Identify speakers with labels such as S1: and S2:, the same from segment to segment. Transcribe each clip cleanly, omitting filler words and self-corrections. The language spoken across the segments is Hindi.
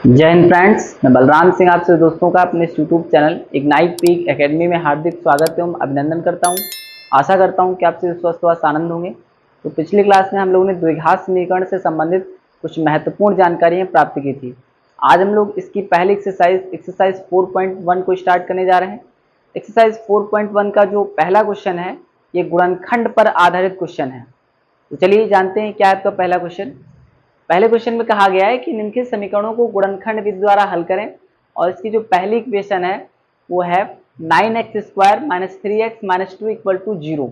S1: जय हिंद फ्रेंड्स, मैं बलराम सिंह आपसे दोस्तों का अपने YouTube channel ignite peak academy में हार्दिक स्वागत एवं अभिनंदन करता हूं। आशा करता हूं कि आपसे स्वस्थ व आनंद होंगे। तो पिछली क्लास में हम लोगों ने द्विघात समीकरण से संबंधित कुछ महत्वपूर्ण जानकारियां प्राप्त की थी। आज हम लोग इसकी पहली एक्सरसाइज 4.1 को स्टार्ट करने जा रहे हैं। एक्सरसाइज 4.1 का जो पहला क्वेश्चन है ये गुणनखंड पर आधारित क्वेश्चन है। तो चलिए जानते हैं क्या है आपका पहला क्वेश्चन। पहले क्वेश्चन में कहा गया है कि निम्नलिखित समीकरणों को गुणनखंड विधि द्वारा हल करें और इसकी जो पहली इक्वेशन है वो है 9x² - 3x - 2 = 0।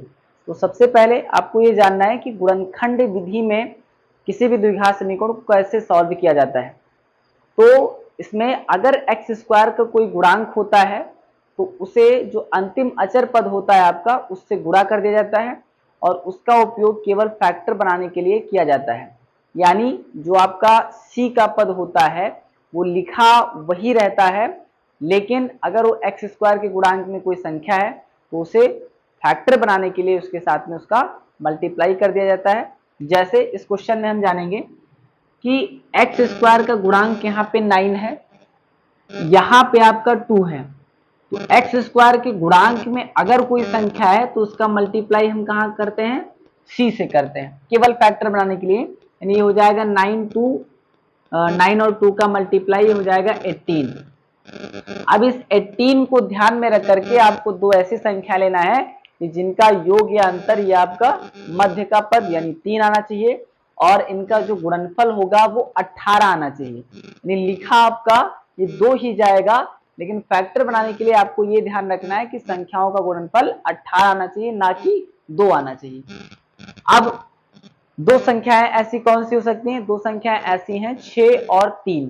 S1: तो सबसे पहले आपको ये जानना है कि गुणनखंड विधि में किसी भी द्विघात समीकरण को कैसे सॉल्व किया जाता है। तो इसमें अगर x² का कोई गुणांक होता है तो उसे जो अंतिम अचर पद होता है आपका उससे गुणा कर दिया जाता है और उसका उपयोग केवल फैक्टर बनाने के लिए किया जाता है। यानी जो आपका c का पद होता है वो लिखा वही रहता है, लेकिन अगर वो x² के गुणांक में कोई संख्या है तो उसे फैक्टर बनाने के लिए उसके साथ में उसका मल्टीप्लाई कर दिया जाता है। जैसे इस क्वेश्चन में हम जानेंगे कि x² का गुणांक यहाँ पे 9 है, यहाँ पे आपका 2 है। तो x² के गुणांक में अगर कोई संख्या है तो उसका मल्टीप्लाई हम कहाँ करते हैं, c से करते हैं, केवल फैक्टर बनाने के लिए। यानी ये हो जाएगा 9 और 2 का मल्टीप्लाई हो जाएगा 18। अब इस 18 को ध्यान में रख करके आपको दो ऐसी संख्या लेना है कि जिनका योग या अंतर या आपका मध्य का पद यानी 3 आना चाहिए और इनका जो गुणनफल होगा वो 18 आना चाहिए। यानी लिखा आपका ये 2 ही जाएगा, लेकिन फैक्टर बनाने के लिए आपको ये ध्यान रखना है कि संख्याओं का गुणनफल 18 आना चाहिए, ना कि 2 आना चाहिए। अब दो संख्याएं ऐसी कौन सी हो सकती हैं? दो संख्याएं ऐसी हैं 6 और 3।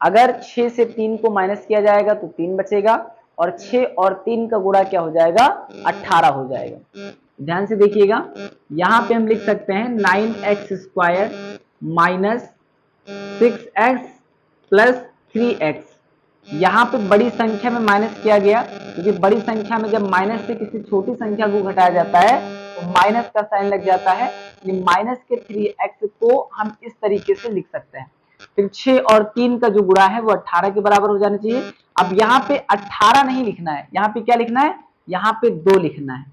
S1: अगर 6 से 3 को माइनस किया जाएगा तो 3 बचेगा और 6 और 3 का गुणा क्या हो जाएगा, 18 हो जाएगा। ध्यान से देखिएगा, यहां पे हम लिख सकते हैं 9x² - 6x + 3x। यहाँ पे बड़ी संख्या में माइनस किया गया क्योंकि बड़ी संख्या में जब माइनस से किसी छोटी संख्या को घटाया जाता है तो माइनस का साइन लग जाता है। माइनस के 3x को हम इस तरीके से लिख सकते हैं। फिर 6 और 3 का जो गुणा है वो 18 के बराबर हो जाना चाहिए। अब यहाँ पे 18 नहीं लिखना है, यहाँ पे क्या लिखना है, यहाँ पे 2 लिखना है।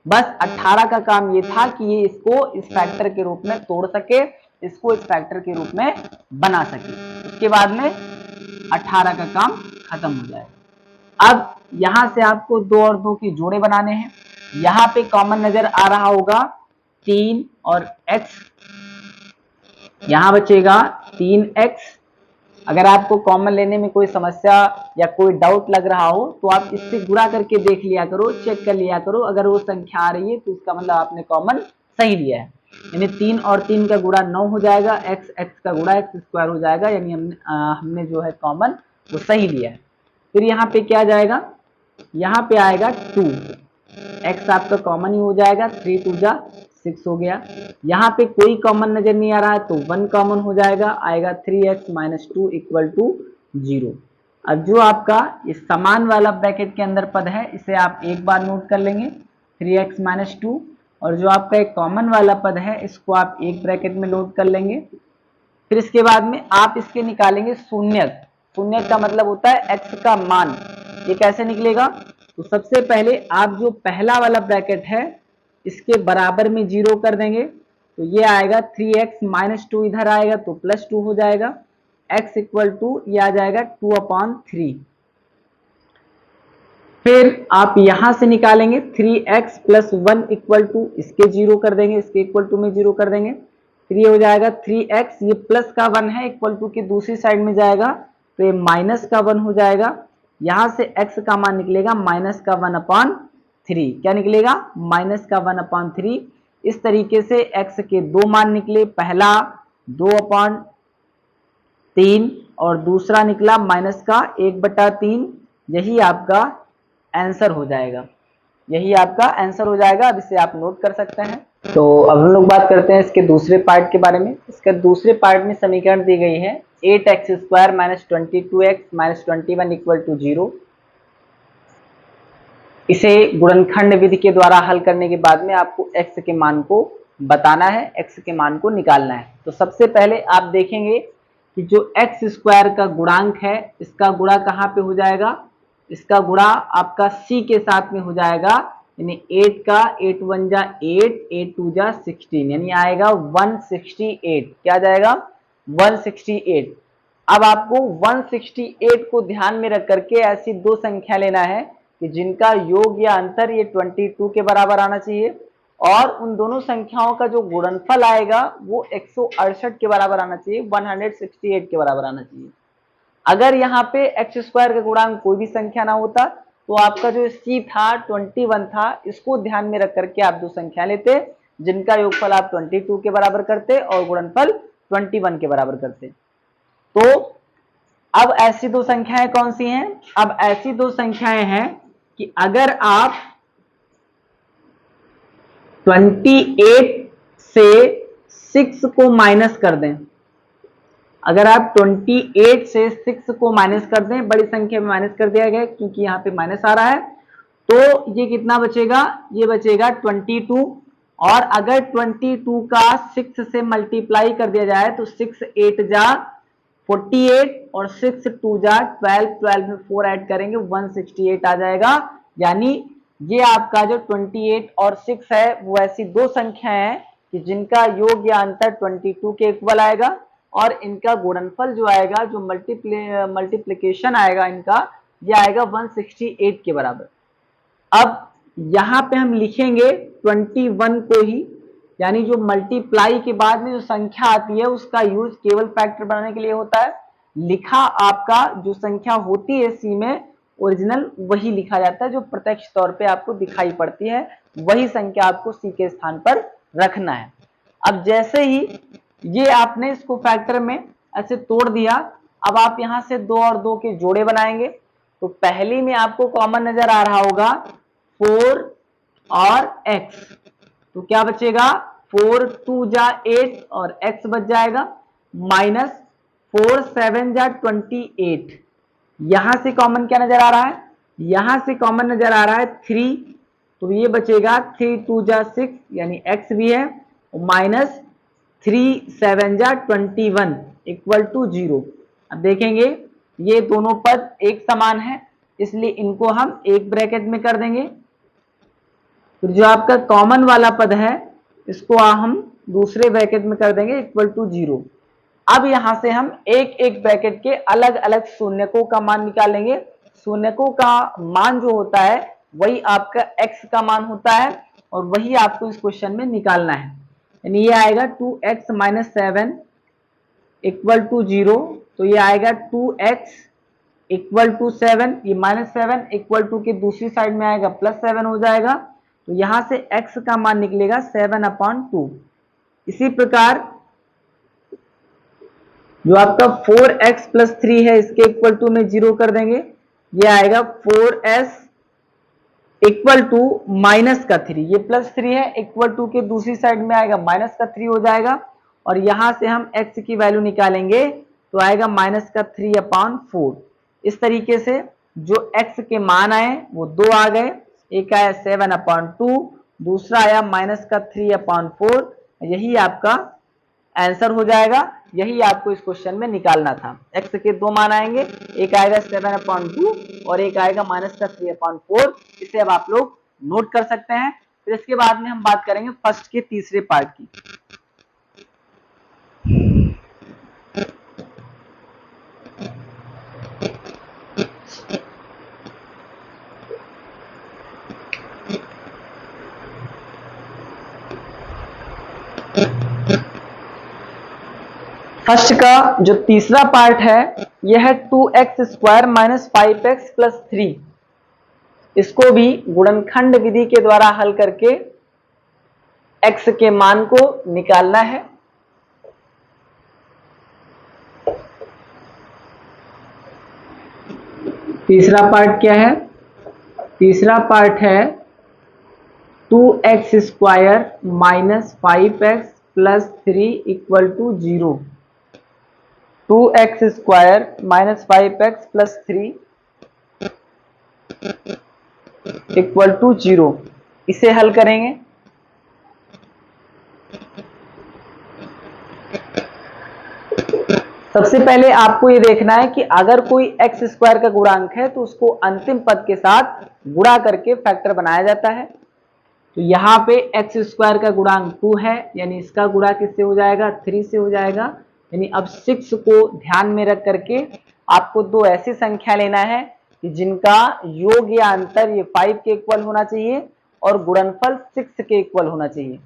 S1: बस 18 का काम ये था कि ये इसको इस फैक्टर के रूप में तोड़ सके, इसको इस फैक्टर के रूप में बना सके। उसके बाद में 18 का काम खत्म हो जाएगा। अब यहां से आपको 2 और 2 की जोड़े बनाने हैं। यहाँ पे कॉमन नजर आ रहा होगा 3 और x, यहां बचेगा 3x। अगर आपको कॉमन लेने में कोई समस्या या कोई डाउट लग रहा हो तो आप इससे गुणा करके देख लिया करो, चेक कर लिया करो। अगर वो संख्या आ रही है तो उसका मतलब आपने कॉमन सही लिया है। यानी 3 और 3 का गुणा 9 हो जाएगा, x का गुणा x² हो जाएगा। यानी हमने जो है कॉमन वो सही लिया है। फिर यहाँ पे क्या जाएगा, यहाँ पे आएगा 2, x आपका कॉमन ही हो जाएगा, 3 × 2 = 6 हो गया। यहाँ पे कोई कॉमन नजर नहीं आ रहा है तो 1 कॉमन हो जाएगा, आएगा 3x - 2 = 0। अब जो आपका इस समान वाला ब्रैकेट के अंदर पद है इसे आप एक बार नोट कर लेंगे, 3x - 2, और जो आपका एक कॉमन वाला पद है इसको आप एक ब्रैकेट में लोड कर लेंगे। फिर इसके बाद में आप इसके निकालेंगे शून्यक। शून्यक का मतलब होता है x का मान। ये कैसे निकलेगा, तो सबसे पहले आप जो पहला वाला ब्रैकेट है इसके बराबर में 0 कर देंगे तो ये आएगा 3x - 2, इधर आएगा तो +2 हो जाएगा, x = ये आ जाएगा 2/3। फिर आप यहां से निकालेंगे 3x + 1 = इसके 0 कर देंगे, इसके इक्वल टू में 0 कर देंगे। फिर ये हो जाएगा 3x, ये प्लस का 1 है, इक्वल टू की दूसरी साइड में जाएगा तो ये माइनस का 1 हो जाएगा। यहां से x का मान निकलेगा -1/3। क्या निकलेगा, -1/3। इस तरीके से x के दो मान निकले, पहला 2/3 और दूसरा निकला -1/3। यही आपका आंसर हो जाएगा, यही आपका आंसर हो जाएगा। अब इसे आप नोट कर सकते हैं। तो अब हम लोग बात करते हैं इसके दूसरे पार्ट के बारे में। इसके दूसरे पार्ट में समीकरण दी गई है 8x² - 22x - 21 = 0। इसे गुणनखंड विधि के द्वारा हल करने के बाद में आपको x के मान को बताना है, x के मान को निकालना है। तो सबसे पहले आप देखेंगे कि जो एक्स स्क्वायर का गुणांक है इसका गुणा कहाँ पे हो जाएगा, इसका गुणा आपका सी के साथ में हो जाएगा, यानी 8 का 8 1 जा 8, 8 2 जा 16, यानी आएगा 168। क्या जाएगा 168। अब आपको 168 को ध्यान में रख करके ऐसी दो संख्या लेना है कि जिनका योग या अंतर ये 22 के बराबर आना चाहिए और उन दोनों संख्याओं का जो गुणनफल आएगा वो 168 के बराबर आना चाहिए, 168 के बराबर आना चाहिए। अगर यहाँ पे एक्स स्क्वायर का गुणांक कोई भी संख्या ना होता तो आपका जो सी था 21 था, इसको ध्यान में रख करके आप दो संख्या लेते जिनका योगफल आप 22 के बराबर करते और गुणनफल 21 के बराबर करते। तो अब ऐसी दो संख्याएं कौन सी हैं, अब ऐसी दो संख्याएं हैं कि अगर आप 28 से 6 को माइनस कर दें, अगर आप 28 से 6 को माइनस कर दें, बड़ी संख्या में माइनस कर दिया गया क्योंकि यहाँ पे माइनस आ रहा है, तो ये कितना बचेगा, ये बचेगा 22। और अगर 22 का 6 से मल्टीप्लाई कर दिया जाए तो 6 8 जा 48 और 6 2 जा 12, 12 में 4 ऐड करेंगे 168 आ जाएगा। यानी ये आपका जो 28 और 6 है वो ऐसी दो संख्याएं हैं कि जिनका योग या अंतर 22 के इक्वल आएगा और इनका गुणनफल जो आएगा, जो मल्टीप्लिकेशन आएगा इनका, ये आएगा 168 के बराबर। अब यहां पे हम लिखेंगे 21 को ही, यानी जो मल्टीप्लाई के बाद में जो संख्या आती है उसका यूज केवल फैक्टर बनाने के लिए होता है। लिखा आपका जो संख्या होती है सी में ओरिजिनल वही लिखा जाता है, जो प्रत्यक्ष तौर पे आपको दिखाई पड़ती है वही संख्या आपको सी के स्थान पर रखना है। अब जैसे ही ये आपने इसको फैक्टर में ऐसे तोड़ दिया, अब आप यहां से 2 और 2 के जोड़े बनाएंगे तो पहली में आपको कॉमन नजर आ रहा होगा 4 और x, तो क्या बचेगा 4 2 जा 8 और x बच जाएगा, माइनस 4 7 जा 28। यहां से कॉमन क्या नजर आ रहा है, यहां से कॉमन नजर आ रहा है 3, तो ये बचेगा 3 2 जा 6 यानी x भी है, माइनस 3 7 जा 21 इक्वल टू 0। अब देखेंगे ये दोनों पद एक समान है इसलिए इनको हम एक ब्रैकेट में कर देंगे। फिर जो आपका कॉमन वाला पद है इसको हम दूसरे ब्रैकेट में कर देंगे इक्वल टू 0। अब यहां से हम एक एक ब्रैकेट के अलग अलग शून्यकों का मान निकालेंगे। शून्यकों का मान जो होता है वही आपका x का मान होता है और वही आपको इस क्वेश्चन में निकालना है। यानी ये आएगा 2x माइनस 7 इक्वल टू 0, तो ये आएगा 2x इक्वल टू 7, ये माइनस 7 इक्वल टू के दूसरी साइड में आएगा प्लस 7 हो जाएगा, तो यहां से x का मान निकलेगा 7/2। इसी प्रकार जो आपका 4x प्लस 3 है इसके इक्वल टू में 0 कर देंगे, ये आएगा 4s इक्वल टू माइनस का 3, ये प्लस 3 है इक्वल टू के दूसरी साइड में आएगा माइनस का 3 हो जाएगा और यहां से हम x की वैल्यू निकालेंगे तो आएगा माइनस का 3/4। इस तरीके से जो x के मान आए वो दो आ गए, एक आया 7/2, दूसरा आया माइनस का 3/4। यही आपका आंसर हो जाएगा, यही आपको इस क्वेश्चन में निकालना था। x के दो मान आएंगे, एक आएगा 7/2 और एक आएगा माइनस का 3/4। इसे अब आप लोग नोट कर सकते हैं। फिर इसके बाद में हम बात करेंगे फर्स्ट के तीसरे पार्ट की। फर्स्ट का जो तीसरा पार्ट है यह है 2x² माइनस 5x प्लस 3। इसको भी गुणनखंड विधि के द्वारा हल करके x के मान को निकालना है। तीसरा पार्ट क्या है, तीसरा पार्ट है 2x² minus 5x plus 3 equal to 0। 2x² minus 5x plus 3 equal to 0। इसे हल करेंगे। सबसे पहले आपको ये देखना है कि अगर कोई एक्स स्क्वायर का गुणांक है तो उसको अंतिम पद के साथ गुणा करके फैक्टर बनाया जाता है। तो यहाँ पे एक्स स्क्वायर का गुणांक 2 है, यानी इसका गुणा किससे हो जाएगा, 3 से हो जाएगा। यानी अब 6 को ध्यान में रख करके आपको दो ऐसी संख्या लेना है कि जिनका योग या अंतर ये 5 के इक्वल होना चाहिए और गुणनफल 6 के इक्वल होना चाहिए।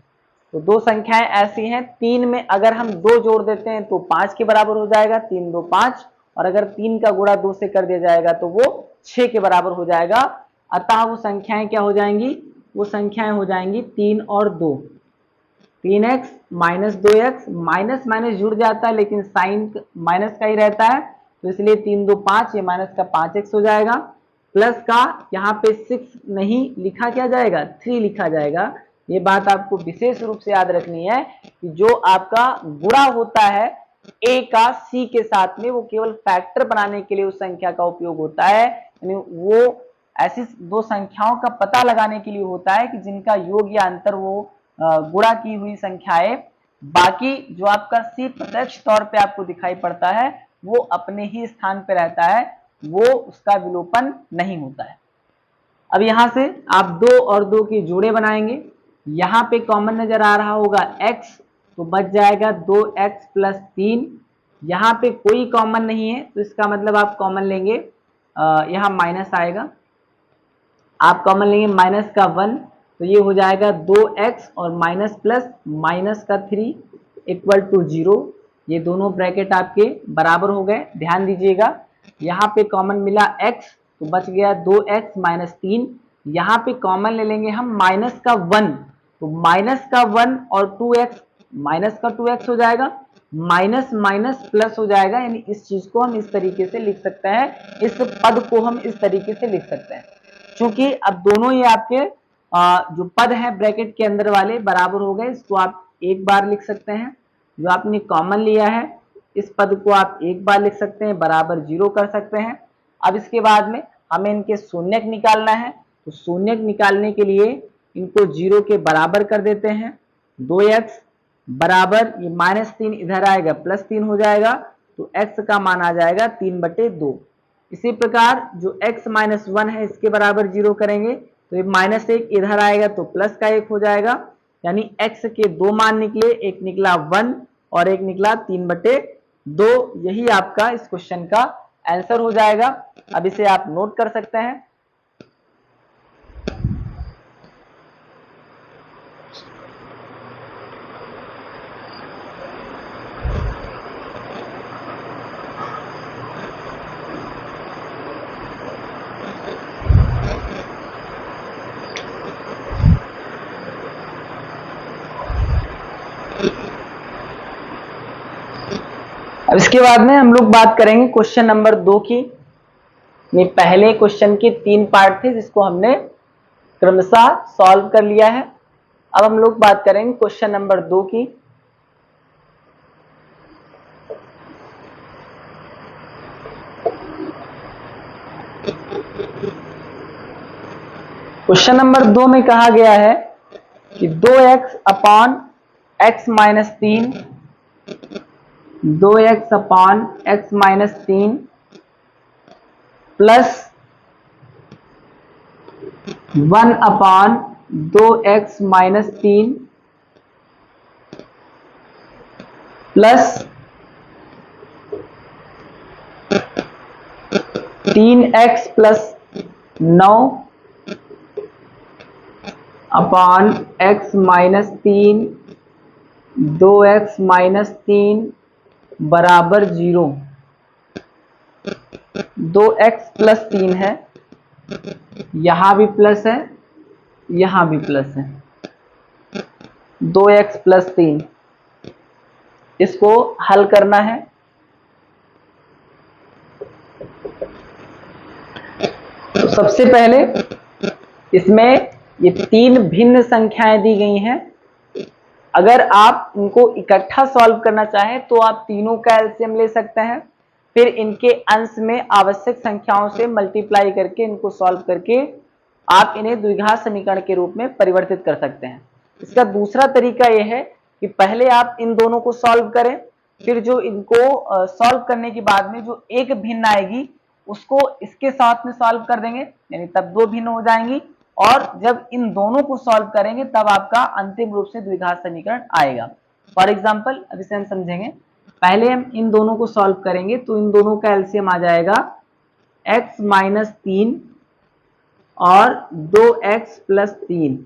S1: तो दो संख्याएं ऐसी हैं, 3 में अगर हम 2 जोड़ देते हैं तो 5 के बराबर हो जाएगा, 3 2 5, और अगर 3 का गुणा 2 से कर दिया जाएगा तो वो 6 के बराबर हो जाएगा। अतः वो संख्याएं क्या हो जाएंगी, वो संख्याएं हो जाएंगी 3 और 2, 3x minus 2x, minus minus जुड़ जाता है लेकिन साइन माइनस का ही रहता है, तो इसलिए 3 2 5, ये माइनस का 5x हो जाएगा, प्लस का यहाँ पे 6 नहीं लिखा क्या जाएगा, 3 लिखा जाएगा। ये बात आपको विशेष रूप से याद रखनी है कि जो आपका गुणा होता है a का c के साथ में, वो केवल फैक्टर बनाने के लिए उस संख्या का उपयोग होता है। यानी वो ऐसी दो संख्याओं का पता लगाने के लिए होता है कि जिनका योग या अंतर वो गुणा की हुई संख्याएं, बाकी जो आपका c प्रत्यक्ष तौर पे आपको दिखाई पड़ता है वो अपने ही स्थान पे रहता है, वो उसका विलोपन नहीं होता है। अब यहां से आप 2 और 2 के जोड़े बनाएंगे, यहाँ पे कॉमन नजर आ रहा होगा x, तो बच जाएगा 2x प्लस 3। यहाँ पे कोई कॉमन नहीं है तो इसका मतलब आप कॉमन लेंगे, यहाँ माइनस आएगा, आप कॉमन लेंगे माइनस का 1, तो ये हो जाएगा 2x और माइनस प्लस माइनस का 3 इक्वल टू 0। ये दोनों ब्रैकेट आपके बराबर हो गए। ध्यान दीजिएगा यहाँ पे कॉमन मिला x, तो बच गया 2x माइनस 3। यहाँ पे कॉमन ले लेंगे हम माइनस का 1, तो माइनस का 1 और 2x, माइनस का 2x हो जाएगा, माइनस माइनस प्लस हो जाएगा। यानी इस चीज को हम इस तरीके से लिख सकते हैं, इस पद को हम इस तरीके से लिख सकते हैं। क्योंकि अब दोनों ये आपके जो पद है ब्रैकेट के अंदर वाले बराबर हो गए, इसको आप एक बार लिख सकते हैं। जो आपने कॉमन लिया है इस पद को आप एक बार लिख सकते हैं, बराबर 0 कर सकते हैं। अब इसके बाद में हमें इनके शून्यक निकालना है, तो शून्यक निकालने के लिए इनको 0 के बराबर कर देते हैं। 2x बराबर ये -3 इधर आएगा, +3 हो जाएगा, तो x का मान आ जाएगा 3/2। इसी प्रकार जो x माइनस 1 है इसके बराबर 0 करेंगे, तो ये -1 इधर आएगा तो प्लस का 1 हो जाएगा। यानी x के दो मान निकले, एक निकला 1 और एक निकला 3/2। यही आपका इस क्वेश्चन का आंसर हो जाएगा। अब इसे आप नोट कर सकते हैं। अब इसके बाद में हम लोग बात करेंगे क्वेश्चन नंबर 2 की। ये पहले क्वेश्चन के 3 पार्ट थे जिसको हमने क्रमशः सॉल्व कर लिया है। अब हम लोग बात करेंगे क्वेश्चन नंबर 2 की। क्वेश्चन नंबर 2 में कहा गया है कि 2x अपान x माइनस 3, 2x अपान x माइनस 3 प्लस 1 अपान 2x minus 3 plus 3x plus 9 अपान x माइनस 3, 2x माइनस 3 बराबर 0। 2x प्लस 3 है, यहां भी प्लस है, यहां भी प्लस है। 2x प्लस 3, इसको हल करना है। तो सबसे पहले इसमें ये 3 भिन्न संख्याएं दी गई हैं। अगर आप इनको इकट्ठा सॉल्व करना चाहें तो आप तीनों का एलसीएम ले सकते हैं, फिर इनके अंश में आवश्यक संख्याओं से मल्टीप्लाई करके इनको सॉल्व करके आप इन्हें द्विघात समीकरण के रूप में परिवर्तित कर सकते हैं। इसका दूसरा तरीका यह है कि पहले आप इन दोनों को सॉल्व करें, फिर जो इनको सॉल्व करने के बाद में जो एक भिन्न आएगी उसको इसके साथ में सॉल्व कर देंगे, यानी तब दो भिन्न हो जाएंगी। और जब इन दोनों को सॉल्व करेंगे तब आपका अंतिम रूप से द्विघात समीकरण आएगा। फॉर एग्जाम्पल अब इसे हम समझेंगे। पहले हम इन दोनों को सॉल्व करेंगे तो इन दोनों का एलसीएम आ जाएगा x माइनस 3 और 2x प्लस 3।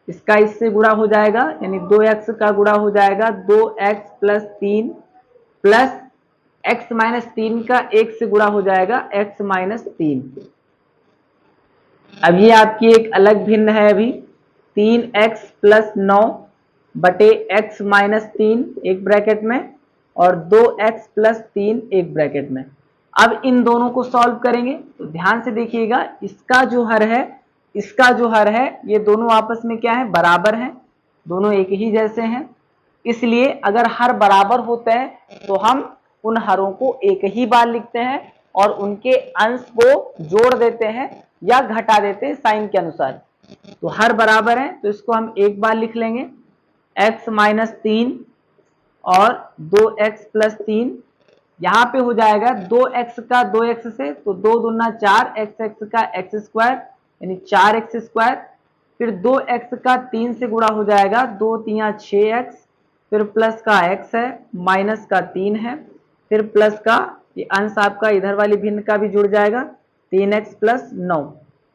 S1: इसका इससे गुणा हो जाएगा, यानी 2x का गुणा हो जाएगा 2x plus 3 plus x minus 3 का 1 से गुणा हो जाएगा x माइनस 3। अब ये आपकी एक अलग भिन्न है अभी 3x प्लस 9 बटे x माइनस 3 एक ब्रैकेट में और 2x प्लस 3 एक ब्रैकेट में। अब इन दोनों को सॉल्व करेंगे तो ध्यान से देखिएगा, इसका जो हर है इसका जो हर है ये दोनों आपस में क्या है, बराबर हैं, दोनों एक ही जैसे हैं। इसलिए अगर हर बराबर होते हैं तो हम उन हरों को एक ही बार लिखते हैं और उनके अंश को जोड़ देते हैं या घटा देते हैं साइन के अनुसार। तो हर बराबर है तो इसको हम एक बार लिख लेंगे x माइनस 3 और 2x प्लस 3। यहाँ पे हो जाएगा 2x का 2x से तो 2 दूना 4, x का x स्क्वायर यानी 4x स्क्वायर। फिर 2x का 3 से गुणा हो जाएगा 2 3 6x, फिर प्लस का x है, माइनस का 3 है, फिर प्लस का ये अंश आपका इधर वाली भिन्न का भी जुड़ जाएगा 3x प्लस 9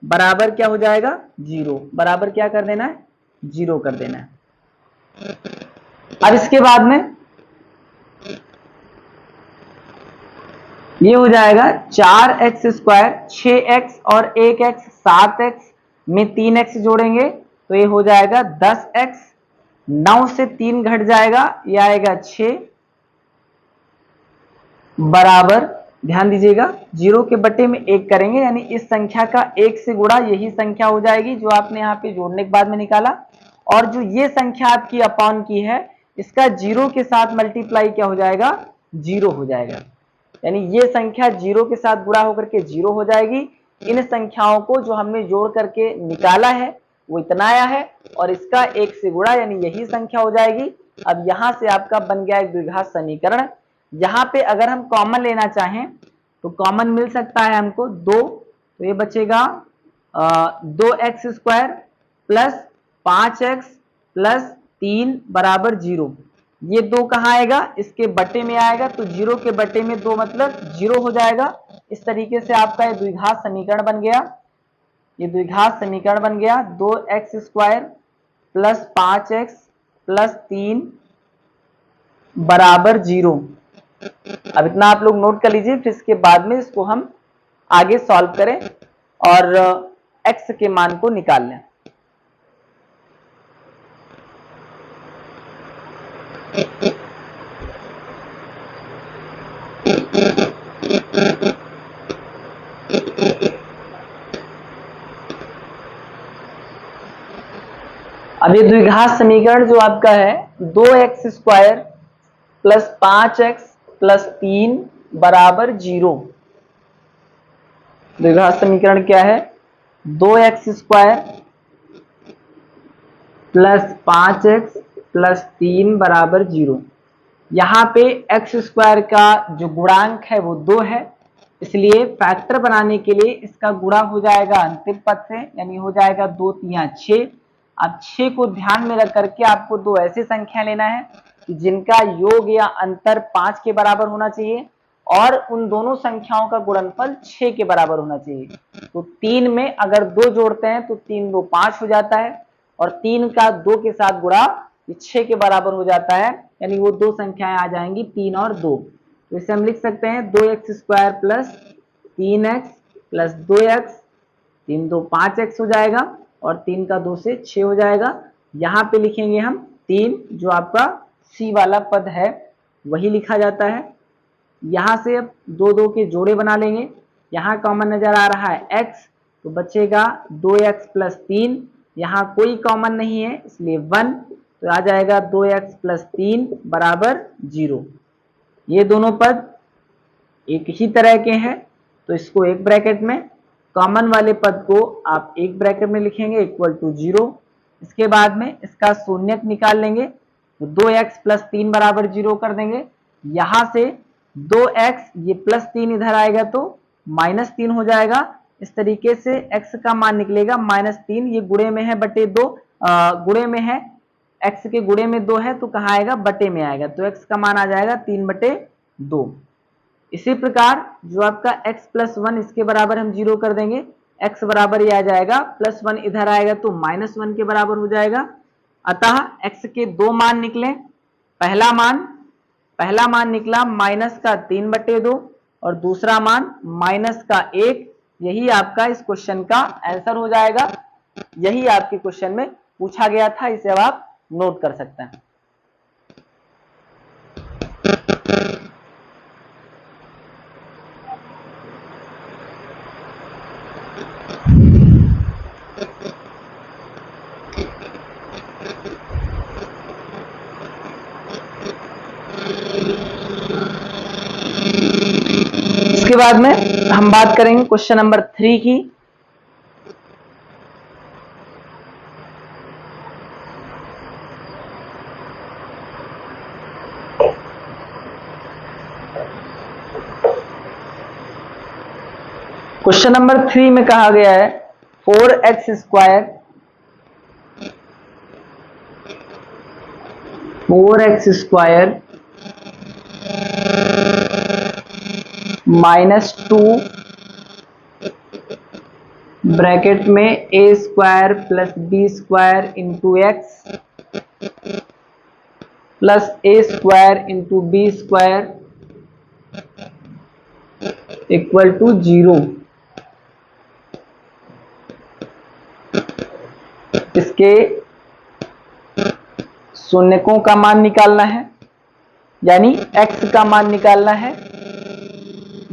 S1: बराबर क्या हो जाएगा 0। बराबर क्या कर देना है, 0 कर देना है। अब इसके बाद में ये हो जाएगा 4x स्क्वायर 6x और 1x 7x में 3x जोड़ेंगे तो ये हो जाएगा 10x। 9 से 3 घट जाएगा, ये आएगा 6 बराबर, ध्यान दीजिएगा 0 के बटे में 1 करेंगे, यानी इस संख्या का 1 से गुणा यही संख्या हो जाएगी जो आपने यहाँ पे जोड़ने के बाद में निकाला। और जो ये संख्या आपकी अपॉन की है इसका 0 के साथ मल्टीप्लाई क्या हो जाएगा, 0 हो जाएगा, यानी ये संख्या 0 के साथ गुणा होकर के 0 हो जाएगी। इन संख्याओं को जो हमने जोड़ करके निकाला है वो इतना आया है और इसका 1 से गुणा यानी यही संख्या हो जाएगी। अब यहां से आपका बन गया एक द्विघात समीकरण। यहाँ पे अगर हम कॉमन लेना चाहें तो कॉमन मिल सकता है हमको 2, तो ये बचेगा 2x square plus 5x plus 3 बराबर 0। ये 2 कहाँ आएगा, इसके बटे में आएगा, तो 0 के बटे में 2 मतलब 0 हो जाएगा। इस तरीके से आपका ये द्विघात समीकरण बन गया। ये द्विघात समीकरण बन गया 2x square plus 5x plus 3 बराबर 0। अब इतना आप लोग नोट कर लीजिए, फिर इसके बाद में इसको हम आगे सॉल्व करें और x के मान को निकाल लें। अब ये द्विघात समीकरण जो आपका है 2x square plus 5x plus 3 बराबर 0। द्विघात समीकरण क्या है, 2x square plus 5x plus 3 बराबर 0। यहाँ पे x स्क्वायर का जो गुणांक है वो 2 है, इसलिए फैक्टर बनाने के लिए इसका गुणा हो जाएगा अंतिम पद से, यानी हो जाएगा 2 3 6। अब 6 को ध्यान में रख करके आपको दो ऐसी संख्या लेना है जिनका योग या अंतर 5 के बराबर होना चाहिए और उन दोनों संख्याओं का गुणनफल 6 के बराबर होना चाहिए। तो 3 में अगर 2 जोड़ते हैं तो 3 2 5 हो जाता है और 3 का 2 के साथ गुणा 6 के बराबर हो जाता है, यानी वो दो संख्याएं आ जाएंगी 3 और 2। तो इसे हम लिख सकते हैं 2x square plus 3x plus 2x, 3 2 5x हो जाएगा और 3 का 2 से 6 हो जाएगा। यहाँ पे लिखेंगे हम 3, जो आपका C वाला पद है वही लिखा जाता है। यहाँ से अब 2 2 के जोड़े बना लेंगे, यहाँ कॉमन नजर आ रहा है x, तो बचेगा 2x प्लस 3, यहाँ कोई कॉमन नहीं है इसलिए 1, तो आ जाएगा 2x प्लस 3 बराबर 0। ये दोनों पद एक ही तरह के हैं तो इसको एक ब्रैकेट में, कॉमन वाले पद को आप एक ब्रैकेट में लिखेंगे इक्वल टू 0। इसके बाद में इसका शून्यक निकाल लेंगे तो 2x प्लस 3 बराबर 0 कर देंगे, यहां से 2x, ये +3 इधर आएगा तो -3 हो जाएगा। इस तरीके से x का मान निकलेगा -3, ये गुणे में है बटे 2, गुणे में है, x के गुणे में 2 है तो कहाँ आएगा, बटे में आएगा, तो x का मान आ जाएगा 3/2। इसी प्रकार जो आपका x + 1, इसके बराबर हम 0 कर देंगे, x बराबर ये आ जाएगा +1 इधर आएगा तो -1 के बराबर हो जाएगा। अतः x के दो मान निकले। पहला मान निकला -3/2 और दूसरा मान -1। यही आपका इस क्वेश्चन का आंसर हो जाएगा। यही आपके क्वेश्चन में पूछा गया था, इसे अब आप नोट कर सकते हैं। इसके बाद में हम बात करेंगे क्वेश्चन नंबर 3 की। क्वेश्चन नंबर 3 में कहा गया है 4x² -2 ब्रैकेट में a² + b² into x plus a² into b² equal to 0। इसके शून्यकों का मान निकालना है, यानी x का मान निकालना है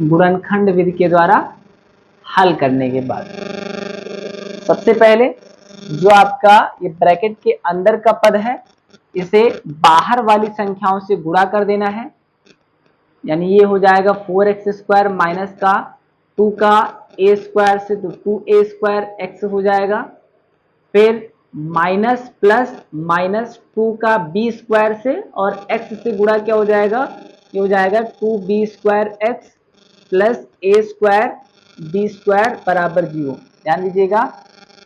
S1: गुणनखंड विधि के द्वारा हल करने के बाद। सबसे पहले जो आपका ये ब्रैकेट के अंदर का पद है, इसे बाहर वाली संख्याओं से गुणा कर देना है, यानी ये हो जाएगा 4x² माइनस का 2 का a² से तो 2a² x हो जाएगा। फिर माइनस प्लस -2 का b² से और x से गुणा क्या हो जाएगा, ये हो जाएगा 2b² x plus a² b² बराबर 0। ध्यान दीजिएगा,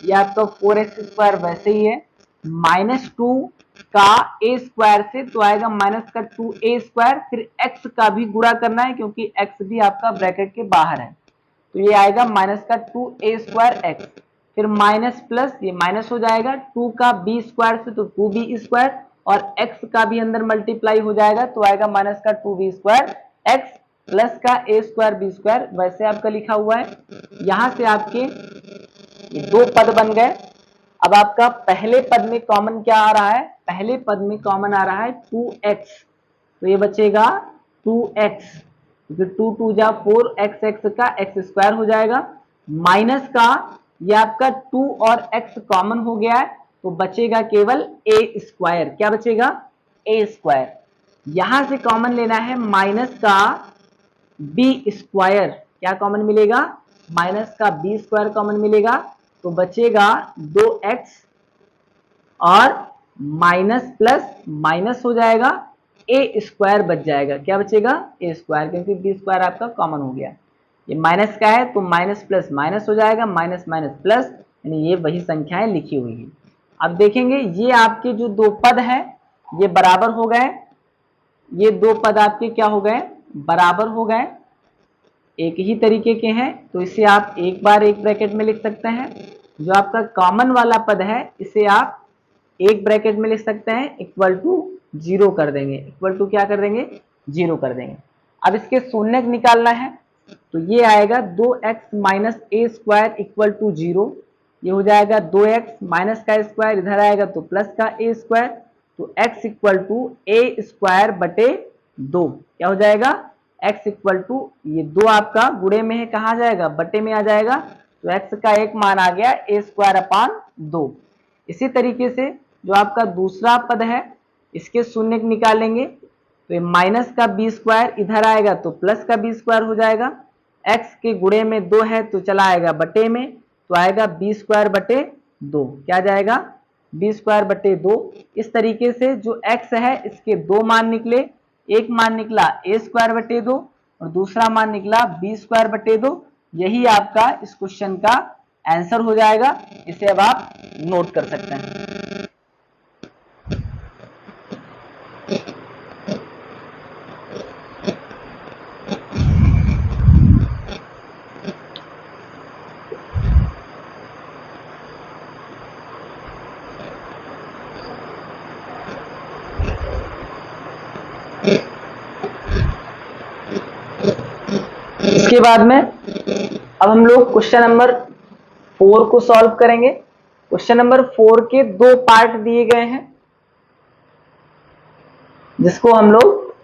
S1: ये आपका 4x² वैसे ही है, -2 का a² से तो आएगा माइनस का 2a², फिर x का भी गुणा करना है क्योंकि x भी आपका ब्रैकेट के बाहर है, तो ये आएगा माइनस का 2a² x, फिर माइनस प्लस, ये माइनस हो जाएगा 2 का b² से तो 2b² और x का भी अंदर मल्टीप्लाई हो जाएगा तो आएगा माइनस का 2b² x प्लस का a² b² वैसे आपका लिखा हुआ है। यहां से आपके ये दो पद बन गए। अब आपका पहले पद में कॉमन क्या आ रहा है, पहले पद में कॉमन आ रहा है 2x, तो ये बचेगा 2x, 2 2 जा 4x का x² हो जाएगा, माइनस का ये आपका 2 और x कॉमन हो गया है तो बचेगा केवल a²। क्या बचेगा, a²। यहां से कॉमन लेना है माइनस का b², क्या कॉमन मिलेगा, माइनस का b² कॉमन मिलेगा तो बचेगा 2x और माइनस प्लस माइनस हो जाएगा, a² बच जाएगा, क्या बचेगा, a², क्योंकि b² आपका कॉमन हो गया। ये माइनस का है तो माइनस प्लस माइनस हो जाएगा, माइनस माइनस प्लस, यानी ये वही संख्याएं लिखी हुई है। अब देखेंगे ये आपके जो दो पद है ये बराबर हो गए, ये दो पद आपके क्या हो गए, बराबर हो गए, एक ही तरीके के हैं, तो इसे आप एक बार एक ब्रैकेट में लिख सकते हैं। जो आपका कॉमन वाला पद है इसे आप एक ब्रैकेट में लिख सकते हैं, इक्वल टू 0 कर देंगे, इक्वल टू क्या कर देंगे, 0 कर देंगे। अब इसके शून्यक निकालना है तो ये आएगा 2x minus a² equal to 0, ये हो जाएगा 2x माइनस का स्क्वायर इधर आएगा तो प्लस का a², तो x इक्वल टू a² बटे 2, क्या हो जाएगा, x इक्वल टू ये 2 आपका गुणे में है, कहाँ जाएगा, बटे में आ जाएगा, तो x का एक मान आ गया a²/2। इसी तरीके से जो आपका दूसरा पद है इसके शून्यक निकालेंगे तो ये माइनस का b² इधर आएगा तो प्लस का b² हो जाएगा, x के गुणे में 2 है तो चला आएगा बटे में, तो आएगा b² बटे 2, क्या जाएगा, b² बटे 2। इस तरीके से जो x है इसके दो मान निकले, एक मान निकला a स्क्वायर बटे 2 और दूसरा मान निकला b स्क्वायर बटे 2। यही आपका इस क्वेश्चन का आंसर हो जाएगा। इसे अब आप नोट कर सकते हैं। इसके बाद में अब हम लोग क्वेश्चन नंबर 4 को सॉल्व करेंगे। क्वेश्चन नंबर 4 के दो पार्ट दिए गए हैं, जिसको हम लोग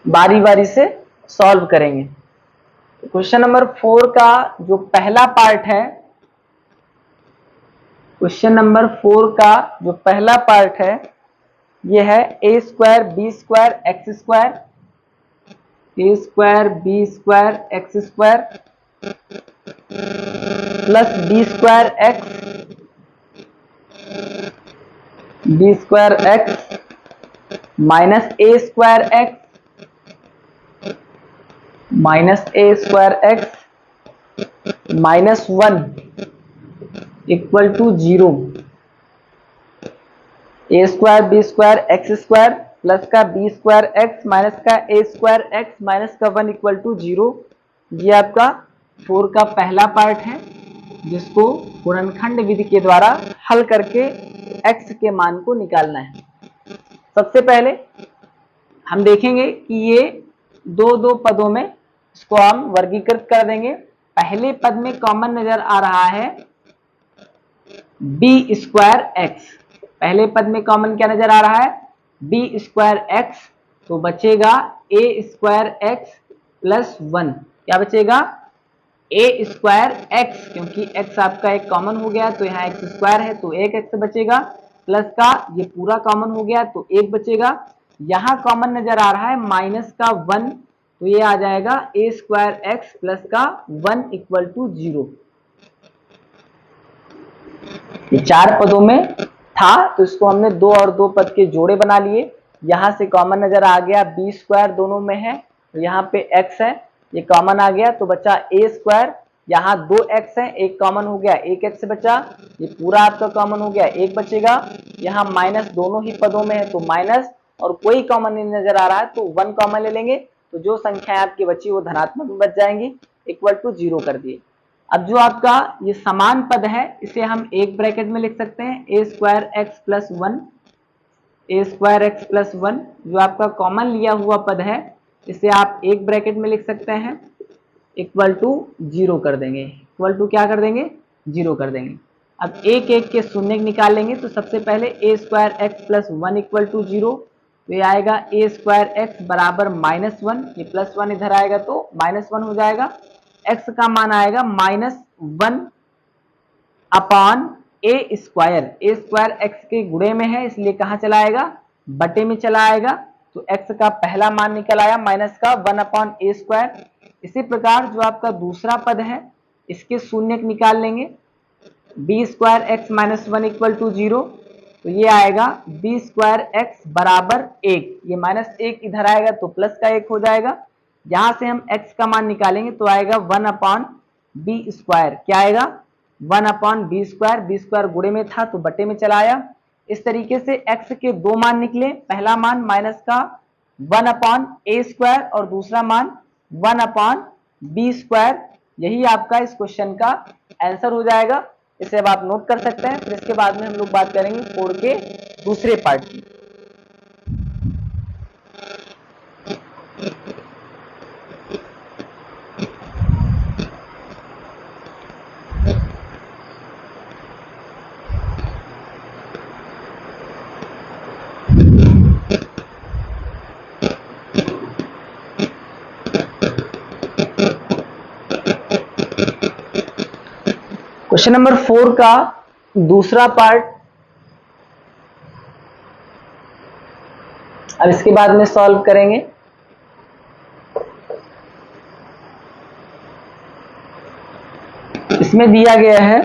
S1: बारी बारी से सॉल्व करेंगे। क्वेश्चन नंबर 4 का जो पहला पार्ट है, क्वेश्चन नंबर 4 का जो पहला पार्ट है यह है a square B square X square, A square B square X square plus B square X minus A square X minus 1 equal to 0। A square B square X square plus का बी स्क्वायर एक्स माइनस का ए स्क्वायर एक्स माइनस का 1 इक्वल टू 0। ये आपका 4 का पहला पार्ट है, जिसको गुणनखंड विधि के द्वारा हल करके x के मान को निकालना है। सबसे पहले हम देखेंगे कि ये दो पदों में इसको हम वर्गीकृत कर देंगे। पहले पद में कॉमन नजर आ रहा है बी स्क्वायर एक्स, पहले पद में कॉमन क्या नजर आ रहा है बी स्क्वायर एक्स, तो बचेगा ए स्क्वायर एक्स प्लस 1। क्या बचेगा ए स्क्वायर एक्स, क्योंकि एक्स आपका एक कॉमन हो गया तो यहाँ एक्स स्क्वायर है तो एक एक्स बचेगा, प्लस का ये पूरा कॉमन हो गया तो एक बचेगा। यहाँ कॉमन नजर आ रहा है माइनस का 1, तो ये आ जाएगा ए स्क्वायर एक्स प्लस का 1 इक्वल टू 0। ये 4 पदों में था तो इसको हमने 2 और 2 पद के जोड़े बना लिए। यहाँ से कॉमन नजर आ गया बी स्क्वायर दोनों में है, तो यहाँ पे एक्स है, ये कॉमन आ गया तो बचा ए स्क्वायर। यहाँ 2 एक्स है, एक कॉमन हो गया, एक एक्स बचा, ये पूरा आपका कॉमन हो गया, एक बचेगा। यहाँ माइनस दोनों ही पदों में है तो माइनस, और कोई कॉमन नहीं नजर आ रहा है तो 1 कॉमन ले लेंगे, तो जो संख्या आपकी बची वो धनात्मक में बच जाएंगी, इक्वल टू 0 कर दिए। अब जो आपका ये समान पद है इसे हम एक ब्रैकेट में लिख सकते हैं ए स्क्वायर एक्स प्लस 1, ए स्क्वायर एक्स प्लस 1 जो आपका कॉमन लिया हुआ पद है इसे आप एक ब्रैकेट में लिख सकते हैं, इक्वल टू 0 कर देंगे। इक्वल टू क्या कर देंगे 0 कर देंगे। अब एक एक के शून्य निकाल लेंगे, तो सबसे पहले a square x plus 1 equal to 0, तो ये आएगा ए स्क्वायर एक्स बराबर माइनस 1, ये प्लस 1 इधर आएगा तो माइनस 1 हो जाएगा। x का मान आएगा minus 1 upon A square, A square x के गुणे में है इसलिए कहाँ चला आएगा बटे में चला आएगा, तो x का पहला मान निकल आया माइनस का 1 अपॉन ए स्क्वायर। इसी प्रकार जो आपका दूसरा पद है इसके शून्य निकाल लेंगे, B square X minus 1 equal to 0, तो ये आएगा बी स्क्वायर एक्स बराबर 1, ये माइनस 1 इधर आएगा तो प्लस का 1 हो जाएगा। यहां से हम x का मान निकालेंगे तो आएगा 1 अपॉन बी स्क्वायर, क्या आएगा 1 अपॉन बी स्क्वायर गुणे में था तो बटे में चला आया। इस तरीके से x के दो मान निकले, पहला मान माइनस का 1 अपॉन ए स्क्वायर और दूसरा मान 1 अपॉन बी स्क्वायर। यही आपका इस क्वेश्चन का आंसर हो जाएगा। इसे अब आप नोट कर सकते हैं। फिर इसके बाद में हम लोग बात करेंगे 4 के दूसरे पार्ट की। क्वेश्चन नंबर 4 का दूसरा पार्ट अब इसके बाद में सॉल्व करेंगे। इसमें दिया गया है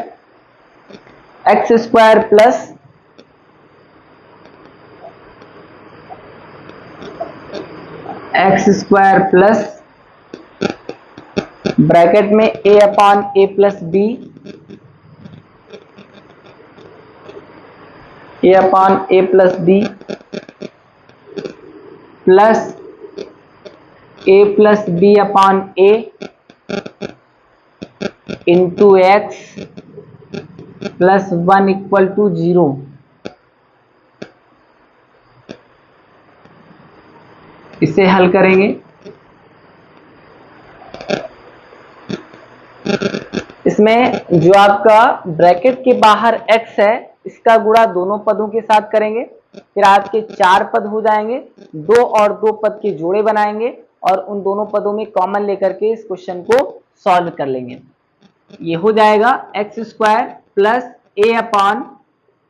S1: X square plus X square plus bracket में a upon a plus B, a upon a plus B plus a plus B upon a into X plus 1 equal to 0। इसे हल करेंगे। इसमें जो आपका ब्रैकेट के बाहर x है इसका गुणा दोनों पदों के साथ करेंगे, फिर आपके 4 पद हो जाएंगे, 2 और 2 पद के जोड़े बनाएंगे और उन दोनों पदों में कॉमन लेकर के इस क्वेश्चन को सॉल्व कर लेंगे। ये हो जाएगा X square plus a upon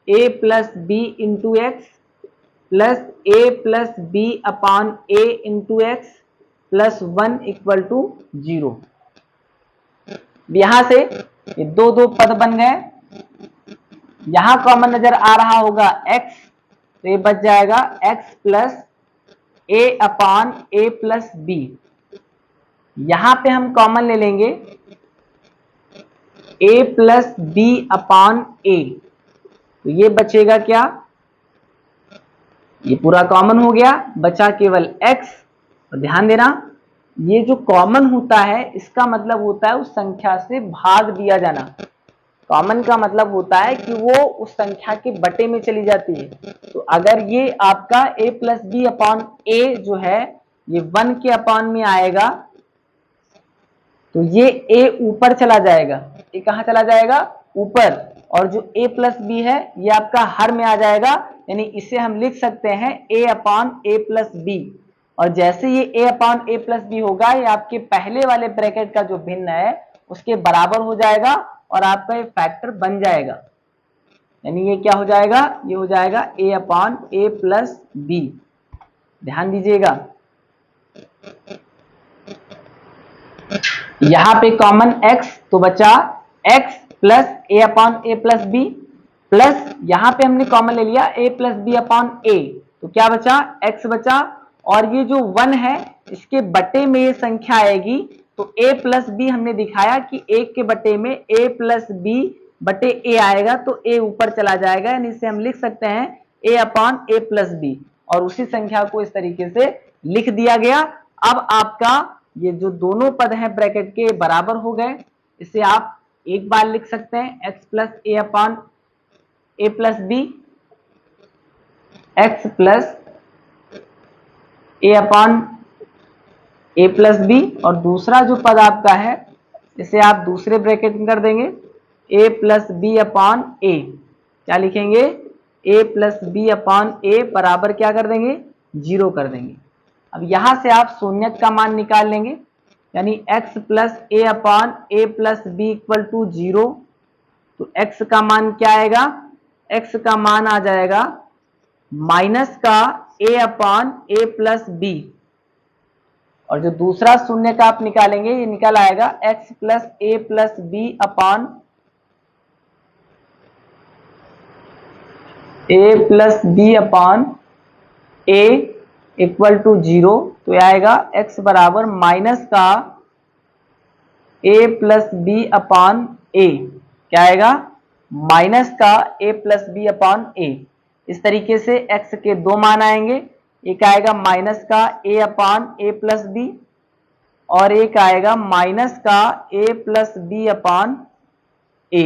S1: a plus B into X plus a plus B upon a into X plus 1 equal to 0। यहां से ये दो पद बन गए, यहां कॉमन नजर आ रहा होगा x, तो ये बच जाएगा x plus a upon a plus B. यहां पे हम कॉमन ले लेंगे a plus B upon a, तो ये बचेगा क्या, ये पूरा कॉमन हो गया, बचा केवल x। तो ध्यान देना, ये जो कॉमन होता है इसका मतलब होता है उस संख्या से भाग दिया जाना। कॉमन का मतलब होता है कि वो उस संख्या के बटे में चली जाती है। तो अगर ये आपका a plus B upon a जो है ये 1 के अपॉन में आएगा तो ये a ऊपर चला जाएगा, ये कहां चला जाएगा, ऊपर, और जो a प्लस बी है ये आपका हर में आ जाएगा, यानी इसे हम लिख सकते हैं a upon a plus B. और जैसे ये a upon a plus B होगा ये आपके पहले वाले ब्रैकेट का जो भिन्न है उसके बराबर हो जाएगा और आपका ये फैक्टर बन जाएगा, यानी ये क्या हो जाएगा, ये हो जाएगा a upon a plus B. ध्यान दीजिएगा, यहां पे कॉमन x, तो बचा x plus a upon a plus B, plus यहां पे हमने कॉमन ले लिया a plus B upon a, तो क्या बचा, x बचा, और ये जो 1 है इसके बटे में ये संख्या आएगी, तो a प्लस बी हमने दिखाया कि 1 के बटे में a प्लस बी बटे a आएगा, तो a ऊपर चला जाएगा, यानी इसे हम लिख सकते हैं a upon a plus B, और उसी संख्या को इस तरीके से लिख दिया गया। अब आपका ये जो दोनों पद हैं ब्रैकेट के बराबर हो गए, इसे आप एक बार लिख सकते हैं x plus A upon A plus B, x plus A upon A plus B, और दूसरा जो पद आपका है इसे आप दूसरे ब्रैकेट में कर देंगे a plus B upon a, क्या लिखेंगे, a प्लस बी अपॉन ए बराबर क्या कर देंगे, 0 कर देंगे। अब यहां से आप शून्यत का मान निकाल लेंगे, यानी x plus A upon A plus B equal to 0, तो x का मान क्या आएगा, x का मान आ जाएगा माइनस का a upon A plus B, और जो दूसरा शून्य का आप निकालेंगे ये निकल आएगा x plus a plus B upon A plus B upon a equal to 0, तो यह आएगा x बराबर माइनस का a plus B upon a, क्या आएगा, माइनस का a plus B upon a. इस तरीके से x के दो मान आएंगे, एक आएगा माइनस का a upon A plus B और एक आएगा माइनस का a plus B upon a.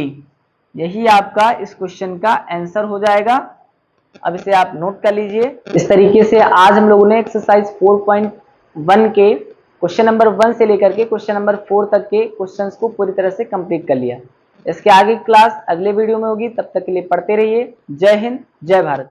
S1: यही आपका इस क्वेश्चन का आंसर हो जाएगा। अब इसे आप नोट कर लीजिए। इस तरीके से आज हम लोगों ने एक्सरसाइज 4.1 के क्वेश्चन नंबर 1 से लेकर के क्वेश्चन नंबर 4 तक के क्वेश्चंस को पूरी तरह से कंप्लीट कर लिया। इसके आगे क्लास अगले वीडियो में होगी, तब तक के लिए पढ़ते रहिए। जय हिंद, जय भारत।